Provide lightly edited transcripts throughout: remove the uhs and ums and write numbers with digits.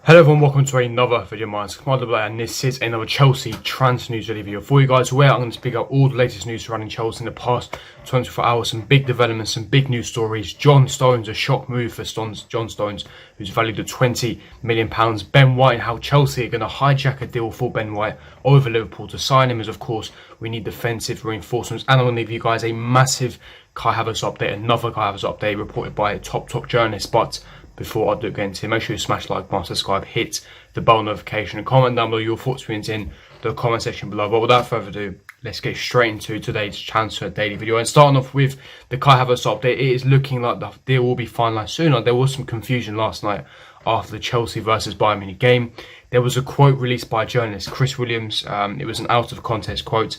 Hello everyone, welcome to another video of mine. It's Kemal AA, and this is another Chelsea transfer news video for you guys, where I'm going to speak out all the latest news surrounding Chelsea in the past 24 hours. Some big developments, some big news stories. John Stones, a shock move for John Stones, who's valued at £20 million. Ben White, and how Chelsea are going to hijack a deal for Ben White over Liverpool to sign him, as of course we need defensive reinforcements. And I'm going to give you guys a massive Kai Havertz update, another Kai Havertz update reported by a top journalist. But before I do get into it, make sure you smash like button, subscribe, hit the bell notification, and comment down below your thoughts opinions in the comment section below. But without further ado, let's get straight into today's transfer daily video. And starting off with the Kai Havertz update, it is looking like the deal will be finalised sooner. There was some confusion last night after the Chelsea versus Bayern Munich game. There was a quote released by journalist Chris Williams. It was an out of context quote.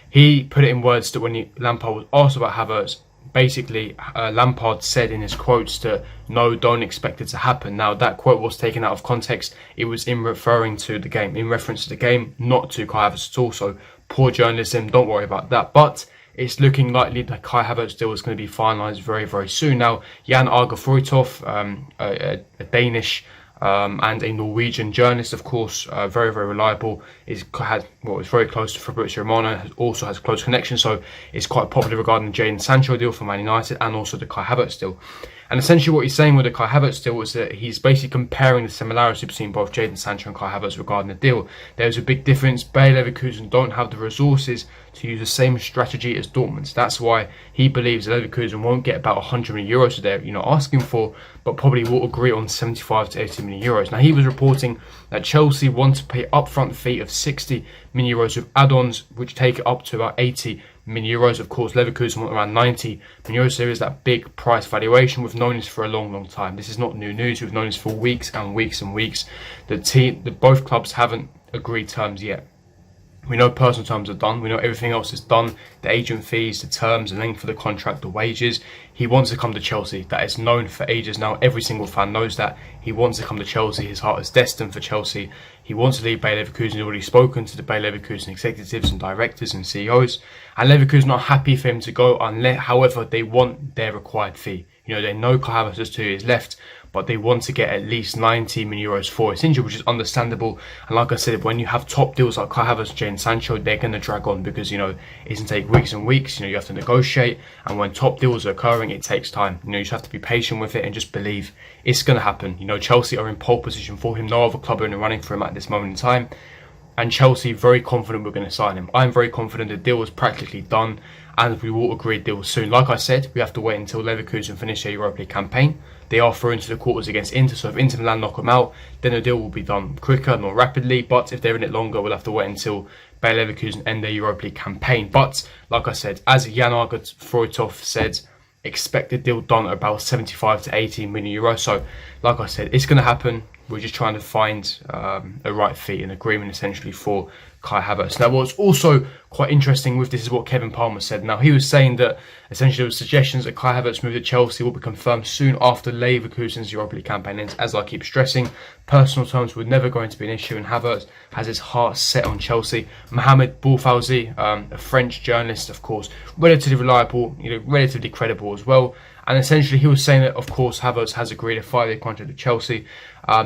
He put it in words that when Lampard was asked about Havertz, basically Lampard said in his quotes to no, don't expect it to happen. Now that quote was taken out of context. It was in reference to the game, not to Kai Havertz at all. So poor journalism, don't worry about that. But it's looking likely that Kai Havertz deal is going to be finalised very soon. Now Jan Argerfreuthoff, a Danish and a Norwegian journalist, of course, very reliable, is very close to Fabrizio Romano, also has close connections, so it's quite popular regarding the Jadon Sancho deal for Man United and also the Kai Havertz deal. And essentially what he's saying with the Kai Havertz deal was that he's basically comparing the similarity between both Jadon Sancho and Kai Havertz regarding the deal. There's a big difference. Bayer Leverkusen don't have the resources to use the same strategy as Dortmund. That's why he believes that Leverkusen won't get about 100 million euros that they're asking for, but probably will agree on 75 to 80 million euros. Now he was reporting that Chelsea want to pay upfront fee of 60 million euros with add-ons, which take it up to about 80 million euros. Of course, Leverkusen want around 90 million euros. So there is that big price valuation. We've known this for a long time. This is not new news. We've known this for weeks and weeks. Both clubs haven't agreed terms yet. We know personal terms are done. We know everything else is done. The agent fees, the terms, the length of the contract, the wages. He wants to come to Chelsea. That is known for ages now. Every single fan knows that. He wants to come to Chelsea. His heart is destined for Chelsea. He wants to leave Bayer Leverkusen. He's already spoken to the Bayer Leverkusen executives and directors and CEOs. And Leverkusen are not happy for him to go, however, they want their required fee. They know Kai Havertz has 2 years left, but they want to get at least 90 million euros for his injury, which is understandable. And like I said, when you have top deals like Kai Havertz and Jadon Sancho, they're going to drag on because, it's going to take weeks and weeks. You have to negotiate. And when top deals are occurring, it takes time. You just have to be patient with it and just believe it's going to happen. Chelsea are in pole position for him. No other club are in the running for him at this moment in time. And Chelsea very confident we're going to sign him. I'm very confident the deal is practically done and we will agree a deal soon. Like I said, we have to wait until Leverkusen finish their Europa League campaign. They are through into the quarters against Inter, so if Inter Milan knock them out, then the deal will be done quicker, more rapidly. But if they're in it longer, we'll have to wait until Bayer Leverkusen end their Europa League campaign. But like I said, as Jan Argerfreuthoff said, expect the deal done at about 75 to 80 million euros. So like I said, it's going to happen. We're just trying to find a right fit, an agreement essentially for Kai Havertz. Now what's also quite interesting with this is what Kevin Palmer said. Now he was saying that essentially there were suggestions that Kai Havertz move to Chelsea will be confirmed soon after Leverkusen's Europa League campaign ends. As I keep stressing, personal terms were never going to be an issue, and Havertz has his heart set on Chelsea. Mohamed Boufawzi, a French journalist, of course, relatively reliable, relatively credible as well. And essentially he was saying that, of course, Havertz has agreed a 5-year contract with Chelsea.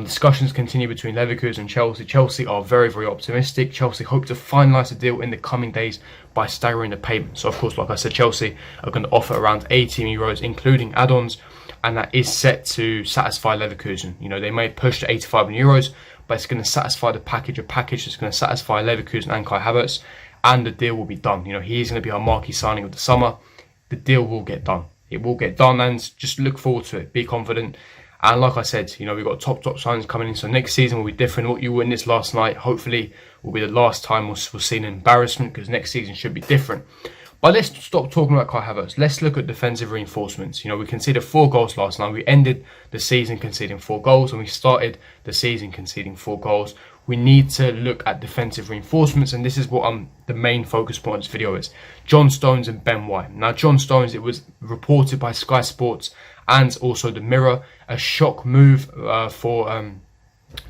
Discussions continue between Leverkusen and Chelsea. Chelsea are very optimistic. Chelsea hope to finalise the deal in the coming days by staggering the payment. So, of course, like I said, Chelsea are going to offer around 80 euros, including add-ons, and that is set to satisfy Leverkusen. They may push to 85 euros, but it's going to satisfy the package. A package that's going to satisfy Leverkusen and Kai Havertz, and the deal will be done. He is going to be our marquee signing of the summer. The deal will get done. It will get done, and just look forward to it. Be confident. And like I said, we've got top signings coming in. So next season will be different. What you witnessed last night, hopefully, will be the last time we'll see an embarrassment, because next season should be different. But let's stop talking about Kai Havertz. Let's look at defensive reinforcements. We conceded 4 goals last night. We ended the season conceding 4 goals, and we started the season conceding 4 goals. We need to look at defensive reinforcements, and this is what the main focus point of this video is. John Stones and Ben White. Now, John Stones, it was reported by Sky Sports and also the Mirror, a shock move for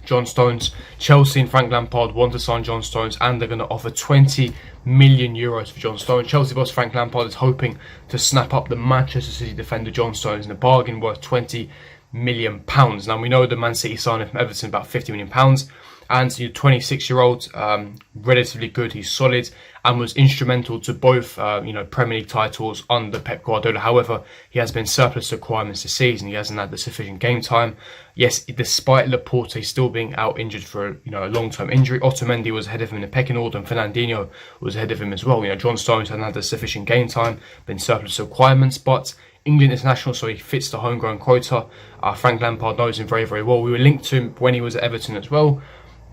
John Stones. Chelsea and Frank Lampard want to sign John Stones, and they're going to offer 20 million euros for John Stones. Chelsea boss Frank Lampard is hoping to snap up the Manchester City defender John Stones in a bargain worth 20 million. Now we know the Man City signing from Everton about £50 million. And the 26-year-old, relatively good, he's solid, and was instrumental to both, Premier League titles under Pep Guardiola. However, he has been surplus requirements this season. He hasn't had the sufficient game time. Yes, despite Laporte still being out injured for a long-term injury, Otamendi was ahead of him in the pecking order, and Fernandinho was ahead of him as well. John Stones hasn't had the sufficient game time, been surplus requirements, but England international, so he fits the homegrown quota. Frank Lampard knows him very, very well. We were linked to him when he was at Everton as well.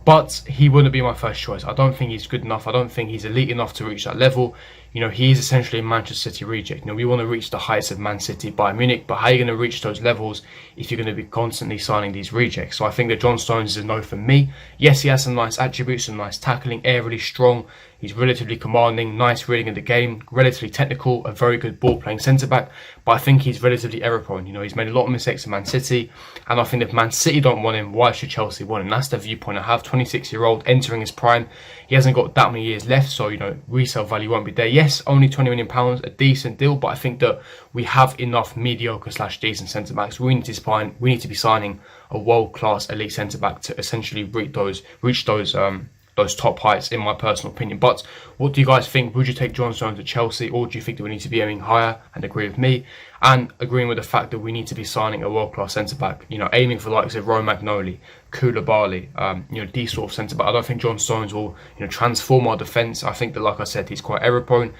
But he wouldn't be my first choice. I don't think he's good enough. I don't think he's elite enough to reach that level. He is essentially a Manchester City reject. We want to reach the heights of Man City, Bayern Munich, but how are you going to reach those levels if you're going to be constantly signing these rejects? So I think that John Stones is a no for me. Yes, he has some nice attributes, some nice tackling, aerially strong. He's relatively commanding, nice reading of the game, relatively technical, a very good ball-playing centre-back. But I think he's relatively error-prone. He's made a lot of mistakes in Man City. And I think if Man City don't want him, why should Chelsea want him? That's the viewpoint I have. 26-year-old, entering his prime. He hasn't got that many years left, so, resale value won't be there. Yes, only £20 million, a decent deal. But I think that we have enough mediocre/decent centre-backs. We need to be signing a world-class elite centre-back to essentially reach those top heights, in my personal opinion. But what do you guys think? Would you take John Stones to Chelsea, or do you think that we need to be aiming higher? And agree with me, and agreeing with the fact that we need to be signing a world-class centre-back, aiming for likes of Romagnoli, Koulibaly, these sort of centre-back. I don't think John Stones will transform our defence. I think that, like I said, he's quite error-prone,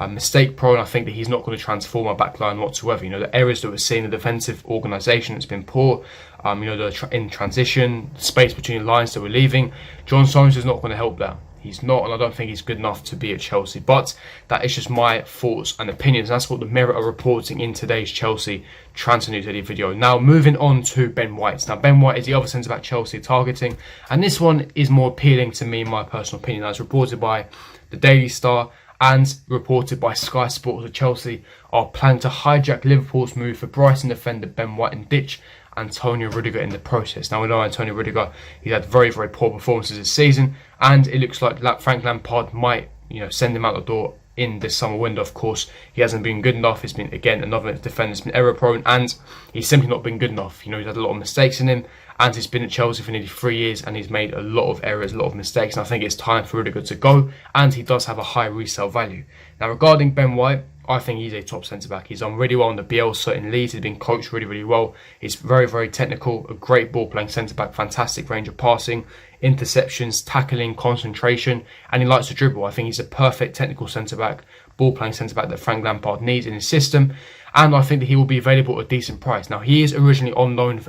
mistake-prone. I think that he's not going to transform our backline whatsoever. The errors that we're seeing, the defensive organisation has been poor. In transition, space between lines that we're leaving, John Stones is not going to help that. He's not, and I don't think he's good enough to be at Chelsea. But that is just my thoughts and opinions. That's what the Mirror are reporting in today's Chelsea transfer news video. Now, moving on to Ben White. Now, Ben White is the other centre-back Chelsea targeting, and this one is more appealing to me, in my personal opinion, as reported by the Daily Star and reported by Sky Sports. That Chelsea are planning to hijack Liverpool's move for Brighton defender Ben White and ditch Antonio Rudiger in the process. Now we know Antonio Rudiger, he's had very, very poor performances this season, and it looks like Frank Lampard might, send him out the door in this summer window. Of course, he hasn't been good enough. He's been, again, another defender that's been error prone, and he's simply not been good enough. He's had a lot of mistakes in him, and he's been at Chelsea for nearly 3 years, and he's made a lot of errors, a lot of mistakes, and I think it's time for Rudiger to go, and he does have a high resale value. Now, regarding Ben White, I think he's a top centre-back. He's done really well on the Bielsa in Leeds. He's been coached really, really well. He's very, very technical, a great ball-playing centre-back, fantastic range of passing, interceptions, tackling, concentration, and he likes to dribble. I think he's a perfect technical centre-back, ball-playing centre-back that Frank Lampard needs in his system, and I think that he will be available at a decent price. Now, he is originally on loan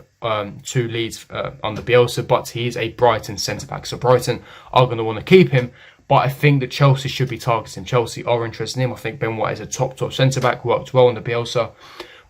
to Leeds on the Bielsa, but he is a Brighton centre-back, so Brighton are going to want to keep him. But I think that Chelsea should be targeting him. Chelsea are interested in him. I think Ben White is a top centre-back, worked well on the Bielsa.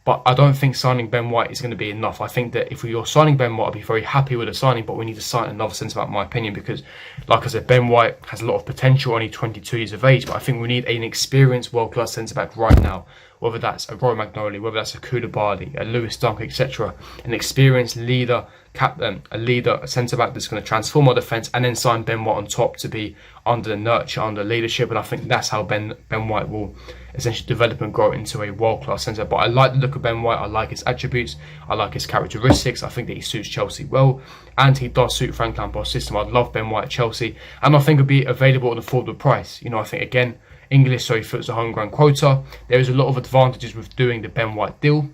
But I don't think signing Ben White is going to be enough. I think that if you're signing Ben White, I'd be very happy with the signing, but we need to sign another centre-back, in my opinion, because, like I said, Ben White has a lot of potential, only 22 years of age, but I think we need an experienced world-class centre-back right now, whether that's a Romagnoli, whether that's a Koulibaly, a Lewis Dunk, etc. An experienced leader, captain, a centre-back that's going to transform our defence, and then sign Ben White on top to be under the nurture, under leadership, and I think that's how Ben White will essentially develop and grow into a world-class centre. But I like the look of Ben White, I like his attributes, I like his characteristics, I think that he suits Chelsea well, and he does suit Frank Lampard's system. I'd love Ben White at Chelsea, and I think it'll be available at an affordable price. I think, again, English, so he fits the homegrown quota. There is a lot of advantages with doing the Ben White deal.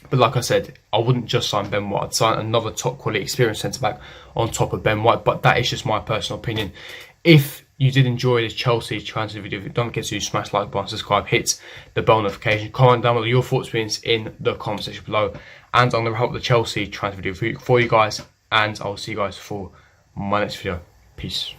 But like I said, I wouldn't just sign Ben White. I'd sign another top quality experienced centre-back on top of Ben White. But that is just my personal opinion. If you did enjoy this Chelsea transfer video, don't forget to smash like button, subscribe, hit the bell notification, comment down below your thoughts, opinions in the comment section below. And I'm going to help the Chelsea transfer video for you guys. And I'll see you guys for my next video. Peace.